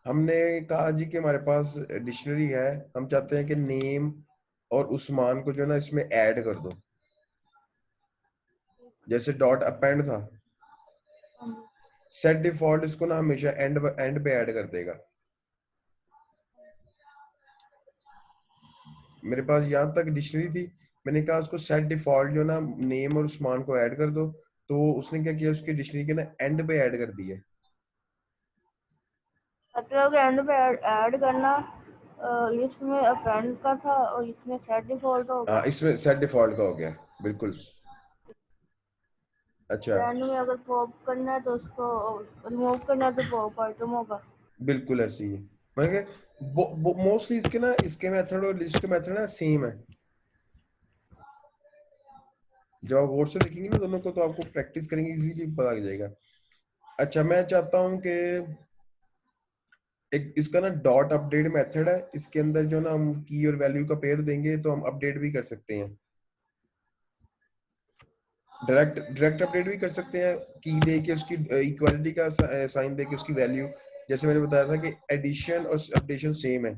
हमने कहा जी कि हमारे पास डिक्शनरी है, हम चाहते हैं कि नेम और उस्मान को जो है ना इसमें ऐड कर दो। जैसे डॉट अपेंड था, हाँ जी। सेट डिफॉल्ट इसको ना हमेशा एंड एंड पे ऐड कर देगा। मेरे पास यहाँ तक डिक्शनरी थी, मैंने कहा उसको सेट डिफॉल्ट जो ना नेम और उस्मान को ऐड कर दो, तो उसने क्या किया, उसकी डिक्शनरी के ना एंड पे ऐड कर दिया। मतलब एंड पे ऐड करना, लिस्ट में अपेंड का था और इसमें सेट डिफॉल्ट हो हाँ, गया। इसमें सेट डिफॉल्ट का हो गया, बिल्कुल। अच्छा, और एंड में अगर पॉप करना है तो उसको रिमूव करना है तो पॉप आइटम होगा। बिल्कुल ऐसे ही है। मतलब मोस्टली इसके ना, इसके मेथड और लिस्ट के मेथड ना सेम है। जब आप गौर से देखेंगे ना दोनों को, तो आपको प्रैक्टिस करेंगे इजीली पता लग जाएगा। अच्छा, मैं चाहता हूँ कि एक इसका ना डॉट अपडेट मेथड है, इसके अंदर जो ना हम की और वैल्यू का पेयर देंगे तो हम अपडेट भी कर सकते हैं। डायरेक्ट डायरेक्ट अपडेट भी कर सकते हैं, की दे के उसकी इक्वालिटी का साइन दे के उसकी वैल्यू। जैसे मैंने बताया था कि एडिशन और अपडेशन सेम है,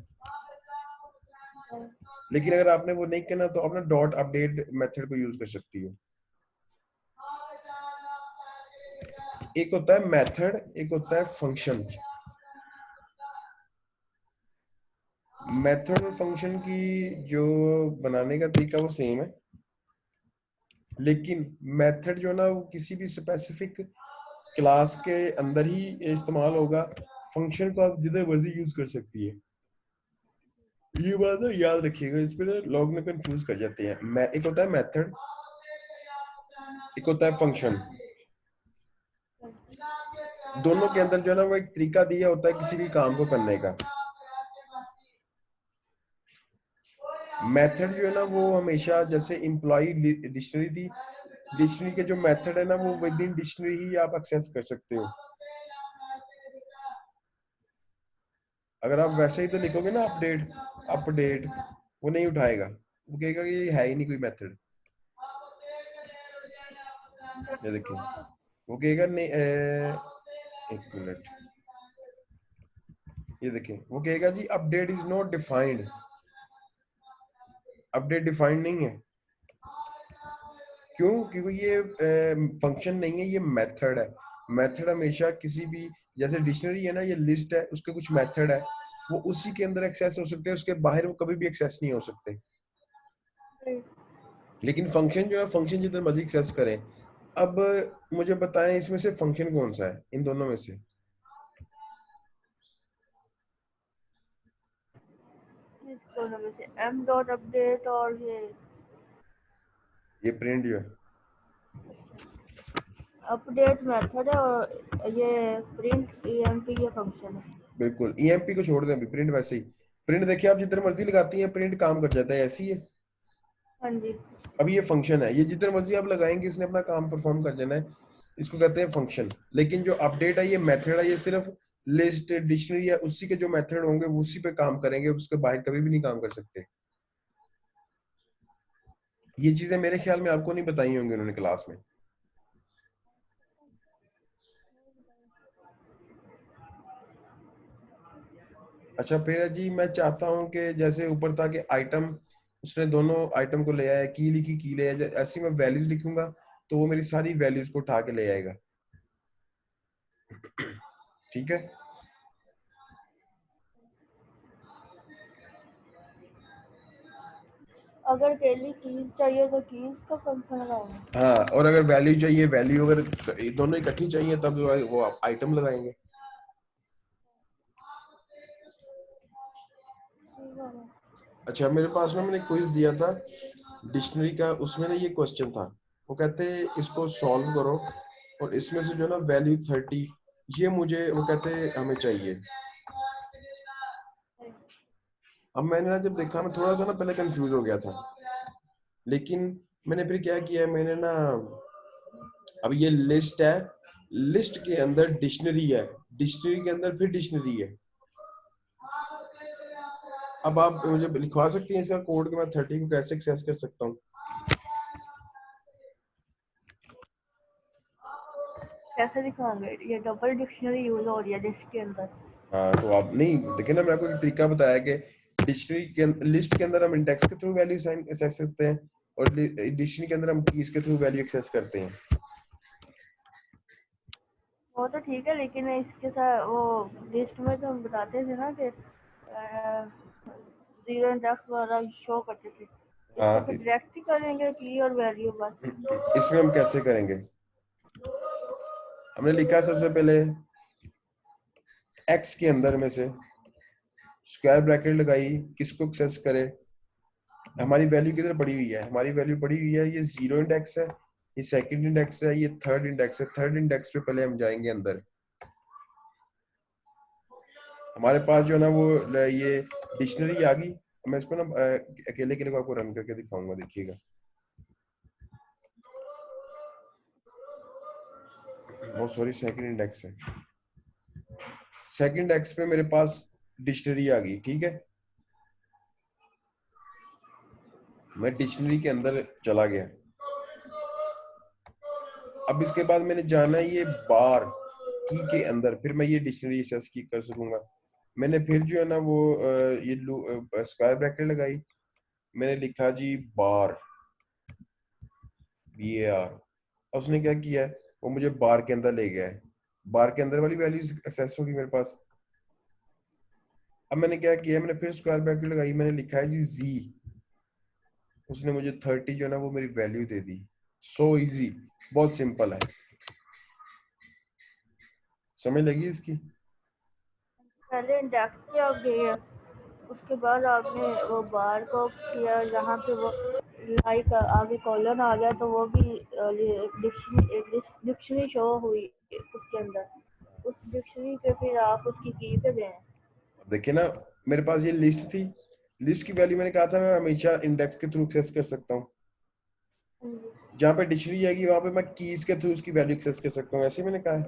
लेकिन अगर आपने वो नहीं करना तो आप ना डॉट अपडेट मेथड को यूज कर सकती हो। एक होता है मेथड, एक होता है फंक्शन। मेथड और फंक्शन की जो बनाने का तरीका वो सेम है। लेकिन मेथड जो है ना वो किसी भी स्पेसिफिक क्लास के अंदर ही इस्तेमाल होगा। फंक्शन को आप जिधर मर्जी यूज कर सकती है। ये बात ना याद रखिएगा, इस पे ना लोग ना कंफ्यूज कर जाते हैं। एक होता है मेथड, एक होता है फंक्शन। दोनों के अंदर जो है ना वो एक तरीका दिया होता है किसी भी काम को करने का। मेथड जो है ना वो हमेशा, जैसे एम्प्लॉय डिक्शनरी थी, डिक्शनरी के जो मेथड है ना वो विद इन डिक्शनरी ही आप एक्सेस कर सकते हो। अगर आप वैसे ही तो लिखोगे ना अपडेट अपडेट, वो नहीं उठाएगा, वो कहेगा कि ये है ही नहीं कोई मेथड। ये देखिए, वो कहेगा नहीं एक मिनट, ये देखिए वो कहेगा जी update is not defined, update defined नहीं है। क्यों? क्योंकि ये फंक्शन नहीं है, ये मेथड है। मेथड हमेशा किसी भी, जैसे डिक्शनरी है ना, ये लिस्ट है, उसके कुछ मेथड है, वो उसी के अंदर एक्सेस हो सकते हैं, उसके बाहर वो कभी भी एक्सेस नहीं हो सकते। लेकिन फंक्शन जो है, फंक्शन जितना मर्जी एक्सेस करें। अब मुझे बताएं इसमें से फंक्शन कौन सा है इन दोनों में से? इस दोनों में से एम डॉट अपडेट और ये प्रिंट जो है, अपडेट मेथड है और ये प्रिंट ईएमपी ये फंक्शन है। बिल्कुल ईएमपी को छोड़ दें अभी, प्रिंट वैसे ही। प्रिंट देखिए आप जितने मर्जी लगाती हैं प्रिंट काम कर जाता है, ऐसी है। हाँ जी। अब ये फंक्शन है, ये जितने मर्जी आप लगाएंगे इसने अपना काम परफॉर्म कर जाना है, इसको कहते हैं फंक्शन। लेकिन जो अपडेट है ये मेथड है, ये सिर्फ लिस्ट डिक्शनरी है उसी के जो मेथड होंगे वो उसी पे काम करेंगे, उसके बाहर कभी भी नहीं काम कर सकते। ये चीजें मेरे ख्याल में आपको नहीं बताई होंगी उन्होंने क्लास में। अच्छा फिर जी मैं चाहता हूँ कि जैसे ऊपर था कि आइटम, उसने दोनों आइटम को ले आया, की लिखी की ले आया, ऐसी मैं वैल्यूज लिखूंगा तो वो मेरी सारी वैल्यूज को उठा के ले आएगा। ठीक है। अगर डेली कीज चाहिए तो कीज का फंक्शन लगाएंगे। हाँ, और अगर वैल्यू चाहिए, वैल्यू अगर दोनों इकट्ठी चाहिए तब वो आप आइटम लगाएंगे। अच्छा मेरे पास ना, मैंने क्विज दिया था डिक्शनरी का, उसमें ना ये क्वेश्चन था, वो कहते हैं इसको सॉल्व करो और इसमें से जो है ना वैल्यू 30, ये मुझे वो कहते हैं हमें चाहिए। अब मैंने ना जब देखा, मैं थोड़ा सा ना पहले कंफ्यूज हो गया था, लेकिन मैंने फिर क्या किया, मैंने ना, अब ये लिस्ट है, लिस्ट के अंदर डिक्शनरी है, डिक्शनरी के अंदर फिर डिक्शनरी है। अब आप मुझे लिखवा सकती हैं इसका कोड कि मैं 30 को कैसे एक्सेस कर सकता हूँ? कैसे दिखाएंगे? ये डबल डिक्शनरी यूज हो रही है लिस्ट के अंदर। हाँ तो आप नहीं देखिए ना, मैंने आपको एक तरीका बताया कि डिक्शनरी के लिस्ट के अंदर हम इंडेक्स के थ्रू वैल्यू एक्सेस करते हैं, और डिक्शनरी के अंदर हम कीज के थ्रू वैल्यू एक्सेस करते हैं। वो तो ठीक है, लेकिन इसके साथ वो लिस्ट में तो हम बताते थे ना कि जीरो इंडेक्स वाला शो करते थे। इसमें हाँ, तो डायरेक्ट ही करेंगे की और वैल्यू बस। इसमें हम कैसे करेंगे? हमने लिखा सबसे पहले एक्स के अंदर में से स्क्वायर ब्रैकेट लगाई, किसको एक्सेस करे, हमारी वैल्यू किधर पड़ी हुई है, हमारी वैल्यू पड़ी हुई है, ये जीरो इंडेक्स है, ये सेकंड इंडेक्स है, ये थर्ड इंडेक्स है। थर्ड इंडेक्स पे पहले हम जाएंगे अंदर। हमारे पास जो है ना वो ये डिक्शनरी आ गई। मैं इसको ना अकेले के लिए आपको रन करके दिखाऊंगा, देखिएगा। वो सॉरी, सेकंड इंडेक्स है। सेकंड इंडेक्स पे मेरे पास डिक्शनरी आ गई, ठीक है। मैं डिक्शनरी के अंदर चला गया। अब इसके बाद मैंने जाना है ये बार की के अंदर, फिर मैं ये डिक्शनरी एक्सेस की कर सकूंगा। मैंने फिर जो है ना वो ये स्क्वायर ब्रैकेट लगाई, मैंने लिखा जी बार, BAR। उसने क्या किया है, वो मुझे बार के अंदर ले गया है, बार के अंदर वाली वैल्यू एक्सेस होगी मेरे पास। अब मैंने क्या किया, मैंने फिर स्क्वायर ब्रैकेट लगाई, मैंने लिखा है जी Z। उसने मुझे 30 जो है ना वो मेरी वैल्यू दे दी। सो इजी, बहुत सिंपल है, समझ लगी इसकी? पहले इंडेक्स पे आप गए, उसके बाद आपने वो बार को किया, जहाँ पे वो लाइक आगे कॉलन आ गया तो वो भी डिक्शनरी शो हुई उसके अंदर। उस डिक्शनरी पे फिर आप उसकी की पे गए। देखिए ना, मेरे पास ये लिस्ट थी, लिस्ट की वैल्यू मैंने कहा था मैं हमेशा इंडेक्स के थ्रू एक्सेस कर सकता हूँ। हाँ जहाँ पे डिक्शनरी आएगी वहां पे मैं कीज के थ्रू उसकी वैल्यू एक्सेस कर सकता हूँ, ऐसे मैंने कहा है।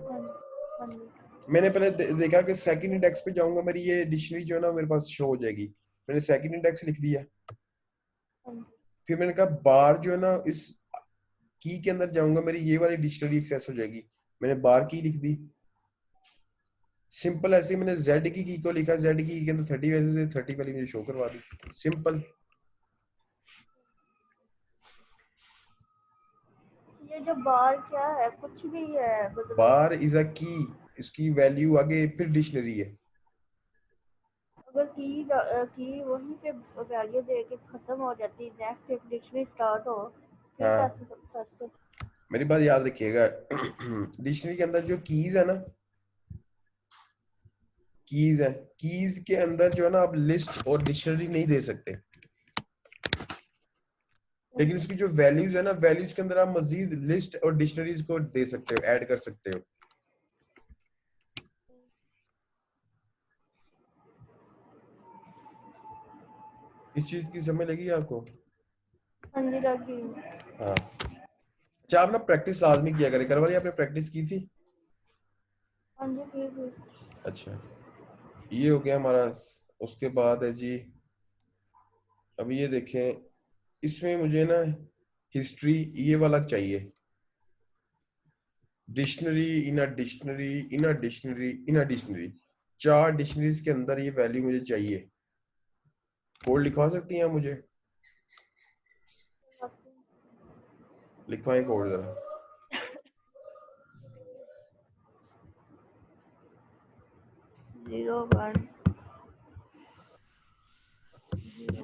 जी। मैंने पहले देखा कि सेकंड इंडेक्स पे जाऊंगा, मेरी ये डिक्शनरी जो है ना मेरे पास शो हो जाएगी, मैंने सेकंड इंडेक्स लिख दिया। हाँ जी। फिर मैंने कहा बार जो है ना इस की के अंदर जाऊंगा, मेरी ये वाली डिक्शनरी एक्सेस हो जाएगी, मैंने बार की लिख दी। सिंपल, ऐसे ही मैंने जेड की को लिखा, जेड की के अंदर 30 वैल्यू से 30 वाली मुझे शो करवा दी, सिंपल। ये जो बार क्या है, कुछ भी है मतलब। बार इज अ की, इसकी वैल्यू आगे फिर डिक्शनरी है। अगर की वहीं पे वैल्यू दे के खत्म हो जाती, नेक्स्ट एक डिक्शनरी स्टार्ट हो, फिर हाँ, कैसे सकते? मेरी बात याद रखिएगा, डिक्शनरी के अंदर जो कीज है ना, कीज है, कीज के अंदर जो है ना आप लिस्ट और डिक्शनरी नहीं दे सकते, लेकिन इसकी जो वैल्यूज है ना, वैल्यूज के अंदर आप मजीद लिस्ट और डिक्शनरीज को दे सकते हो, ऐड कर सकते हो। इस चीज की समझ लगी आपको? हाँ जी लगी। हाँ। अच्छा, आप ना प्रैक्टिस लाजमी किया करें, कल वाली आपने प्रैक्टिस की थी? हाँ जी फिर। अच्छा, ये हो गया हमारा। उसके बाद है जी, अब ये देखें, इसमें मुझे ना हिस्ट्री ये वाला चाहिए, dictionary in a dictionary in a dictionary in a dictionary, 4 dictionaries के अंदर ये वैल्यू मुझे चाहिए। कोड लिखवा सकती हैं आप मुझे? लिखवाएं कोड जरा। 01।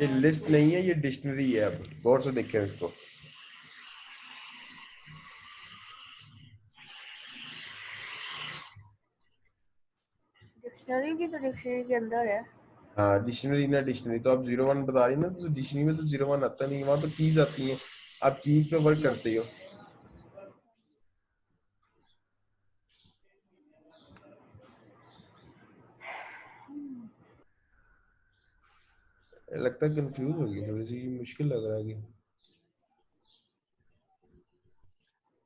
ये लिस्ट नहीं है, ये डिक्शनरी है, अब गौर से देखें इसको। डिक्शनरी भी तो डिक्शनरी के अंदर है। हाँ, डिक्शनरी ना डिक्शनरी, तो आप 01 बता रही ना, तो डिक्शनरी में तो 01 आता नहीं, वहां तो कीज आती हैं, आप कीज पे वर्क करते हो। लगता है कंफ्यूज हो गई थोड़ी सी, मुश्किल लग रहा है कि।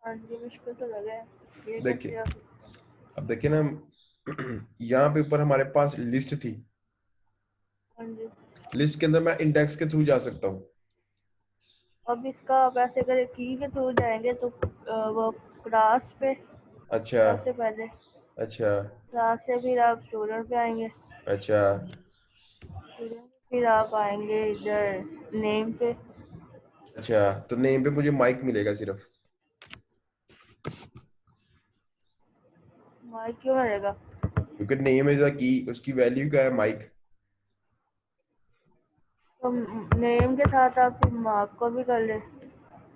हाँ जी मुश्किल तो लगा है, ये कैसे देखिए, आप। अब देखिए ना, यहाँ पे ऊपर हमारे पास लिस्ट थी, हाँ जी। लिस्ट के अंदर मैं इंडेक्स के थ्रू जा सकता हूँ। अब इसका आप ऐसे करें, की के थ्रू जाएंगे तो वो क्लास पे अच्छा, सबसे पहले, अच्छा, क्लास से फिर आप स्टूडेंट पे आएंगे, अच्छा, स्टूडेंट फिर आप आएंगे इधर नेम पे। अच्छा, तो नेम पे मुझे माइक मिलेगा सिर्फ? मार्क क्यों मिलेगा? क्योंकि नेम इज अ की, उसकी वैल्यू क्या है, माइक। तो नेम के साथ आप फिर मार्क को भी कर ले,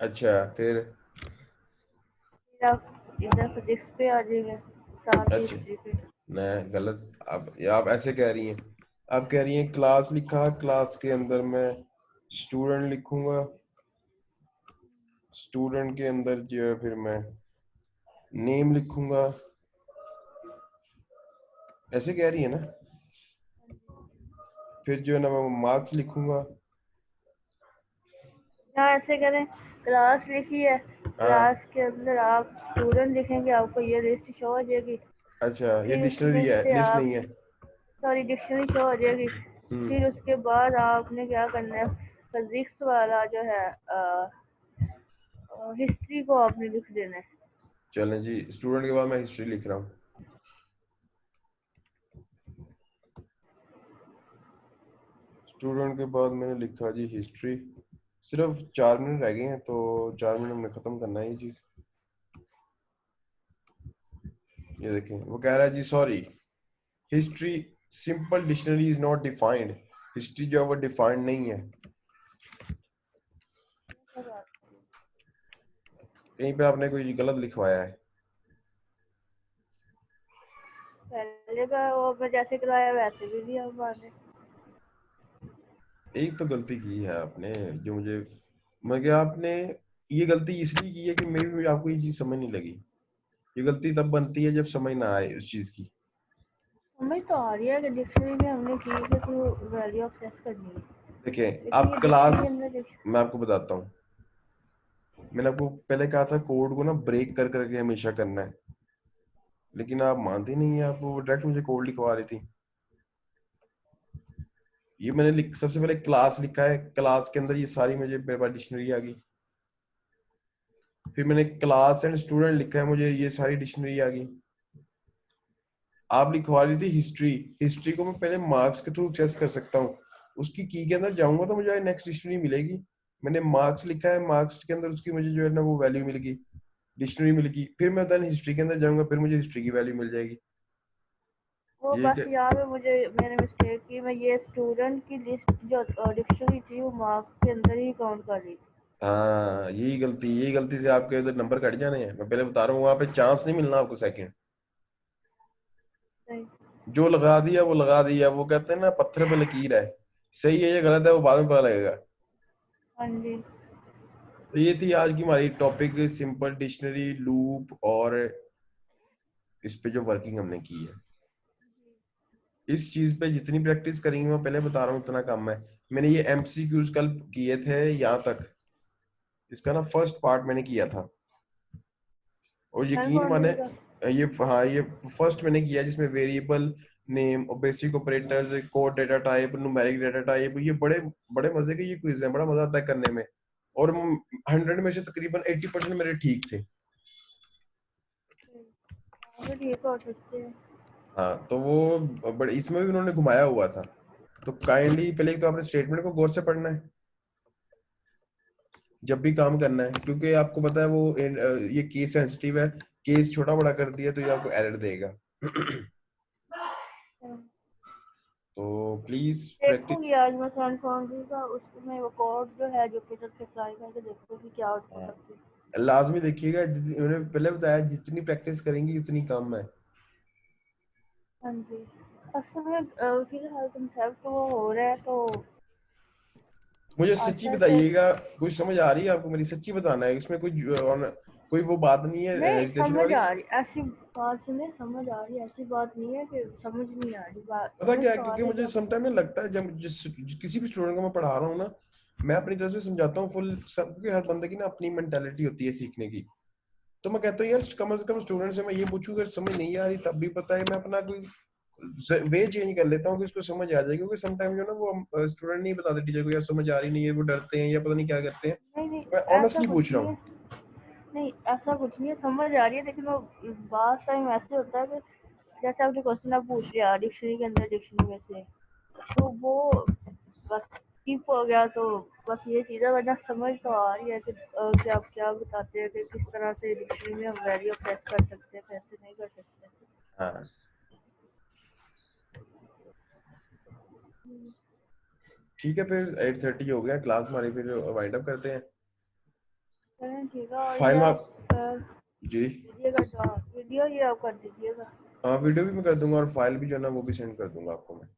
अच्छा, फिर? फिर आप इधर फिजिक्स पे आ जाएंगे, साथ ही अच्छा, हिस्ट्री पे। नहीं गलत, आप ऐसे कह रही हैं, आप कह रही हैं क्लास लिखा, क्लास के अंदर मैं स्टूडेंट लिखूंगा, स्टूडेंट के अंदर जो है फिर मैं नेम लिखूंगा, ऐसे कह रही है ना? फिर जो है ना मैं मार्क्स लिखूंगा। यहाँ ऐसे करें, क्लास लिखी है, हाँ, क्लास के अंदर आप स्टूडेंट लिखेंगे, आपको ये लिस्ट शो हो जाएगी। अच्छा, ये फिर डिक्शनरी उसमें है, से लिस्ट आप, नहीं है। सॉरी डिक्शनरी शो हो जाएगी। हम्म, फिर उसके बाद आपने क्या करना है, फिजिक्स वाला जो है हिस्ट्री को आपने लिख देना है। चलें जी, स्टूडेंट के बाद मैं हिस्ट्री लिख रहा हूँ। स्टूडेंट के बाद मैंने लिखा जी हिस्ट्री। सिर्फ 4 मिनट रह गए हैं, तो 4 मिनट में खत्म करना है ये चीज। ये देखें, वो कह रहा है जी sorry, history simple dictionary is not defined, history जो है वो डिफाइंड नहीं है। कहीं पे आपने कोई गलत लिखवाया है? पहले का वो मैं जैसे करवाया वैसे भी दिया आपने। एक तो गलती की है आपने, जो मुझे मगर आपने ये गलती इसलिए की है कि मेरी भी आपको ये चीज समझ नहीं लगी। ये गलती तब बनती है जब समझ ना आए उस चीज की। समझ तो आ रही है कि डिक्शनरी में हमने की है तो वैल्यू एक्सेस करनी है, देखिए लेकिन आप ये डिक्शनरी के क्लास, अंदर मैं आपको बताता हूँ, मैंने आपको पहले कहा था कोड को ना ब्रेक कर करके हमेशा करना है, लेकिन आप मानती नहीं है, आप वो डायरेक्ट मुझे कोड लिखवा रही थी। ये मैंने सबसे पहले क्लास लिखा है, क्लास के अंदर ये सारी मुझे मेरे पास डिक्शनरी आ गई। फिर मैंने क्लास एंड स्टूडेंट लिखा है, मुझे ये सारी डिक्शनरी आ गई। आप लिखवा रही थी हिस्ट्री, हिस्ट्री को मैं पहले मार्क्स के थ्रू एक्सेस कर सकता हूँ, उसकी की के अंदर जाऊंगा तो मुझे नेक्स्ट डिक्शनरी मिलेगी। मैंने मार्क्स लिखा है, मार्क्स के अंदर उसकी मुझे जो है ना वो वैल्यू मिलेगी, डिक्शनरी मिलेगी। फिर मैं देन हिस्ट्री के अंदर जाऊंगा, फिर मुझे हिस्ट्री की वैल्यू मिल जाएगी। वो ये बस क्या? याद है मुझे, मैंने मिस्टेक की, मैं ये स्टूडेंट की लिस्ट जो डिक्शनरी थी वो मार्क्स के अंदर ही काउंट कर रही थी। हाँ यही गलती से आपके उधर नंबर कट जाने हैं। मैं पहले बता रहा हूँ, वहां पे चांस नहीं मिलना आपको सेकंड। नहीं। जो लगा दिया वो लगा दिया, वो कहते हैं ना पत्थर पे लकीर है, सही है या गलत है वो बाद में पता लगेगा। हाँ जी। तो ये थी आज की हमारी टॉपिक, सिंपल डिक्शनरी लूप, और इस पे जो वर्किंग हमने की है। इस चीज पे जितनी प्रैक्टिस करेंगे, मैं पहले बता रहा हूँ उतना कम है। मैंने ये एमसीक्यूज कल किए थे यहाँ तक, इसका ना फर्स्ट पार्ट मैंने किया था, और टाइम यकीन माने फाउंड्री का। ये, हाँ ये फर्स्ट मैंने किया जिसमें वेरिएबल नेम और basic operators, code data type, numeric data type, ये बड़े बड़े मजे के ये क्विज है, बड़ा मजा आता है करने में। और 100 में से तकरीबन 80% मेरे ठीक थे। आगे ठीक हो सकते हैं। हाँ तो वो बड़े इसमें भी उन्होंने घुमाया हुआ था। तो काइंडली पहले तो आपने स्टेटमेंट को गौर से पढ़ना है जब भी काम करना है, क्योंकि आपको पता है वो ये केस सेंसिटिव है, केस छोटा बड़ा कर दिया तो ये आपको एरर देगा। तो प्लीज प्रैक्टिस। देखूंगी आज मैं टाइम फाउंड्री का, उसमें वो कोड जो है जो कि सबसे ट्राई करके देखूंगी क्या आउटपुट आती है। लाजमी देखिएगा, मैंने पहले बताया जितनी प्रैक्टिस करेंगी उतनी कम है। हाँ जी। असल में फिलहाल कंसेप्ट वो हो रहा है तो मुझे सच्ची आता है तो। बताइएगा, कुछ समझ आ रही है आपको? मेरी सच्ची बताना है, इसमें कोई वो बात नहीं है नहीं हेजिटेशन समझ वाली। आ रही, ऐसी बात सुने, समझ आ रही, ऐसी बात नहीं है कि समझ नहीं आ रही, बात पता समझ क्या है, तो आ क्योंकि रही है मुझे जब। समटाइम में लगता है जब किसी भी स्टूडेंट को मैं पढ़ा रहा हूँ ना, मैं अपनी तरफ से समझाता हूँ फुल सब, क्योंकि हर बंदे की ना अपनी मेंटेलिटी होती है सीखने की। तो मैं कहता हूँ यार कम से कम स्टूडेंट से मैं ये पूछूं, अगर समझ नहीं आ रही तब भी पता है, मैं अपना कोई वे चेंज कर लेता हूँ कि उसको समझ आ जाए। क्योंकि समटाइम जो ना वो स्टूडेंट नहीं बताते टीचर को यार समझ आ रही नहीं है, वो डरते हैं या पता नहीं क्या करते हैं। नहीं नहीं, तो मैं ऐसा ऑनेस्टली कुछ पूछ रहा नहीं हूँ। है। नहीं ऐसा कुछ नहीं है, समझ आ रही है, लेकिन वो बात टाइम ऐसे होता है कि जैसे आपने क्वेश्चन आप पूछ लिया डिक्शनरी के अंदर डिक्शनरी में से, तो वो बस स्किप हो गया, तो बस ये चीज़ है, वरना समझ तो आ रही है कि आप क्या बताते हैं कि किस तरह से डिक्शनरी में हम वैल्यू प्रेस कर सकते हैं, कैसे नहीं कर सकते। हाँ ठीक है, फिर 8:30 हो गया, क्लास हमारी फिर वाइंड अप करते हैं। चलें ठीक है, और ये फाइल आप मार्क जी। दीजिएगा, वीडियो ये आप कर दीजिएगा। हाँ वीडियो भी मैं कर दूंगा, और फाइल भी जो है ना वो भी सेंड कर दूंगा आपको मैं।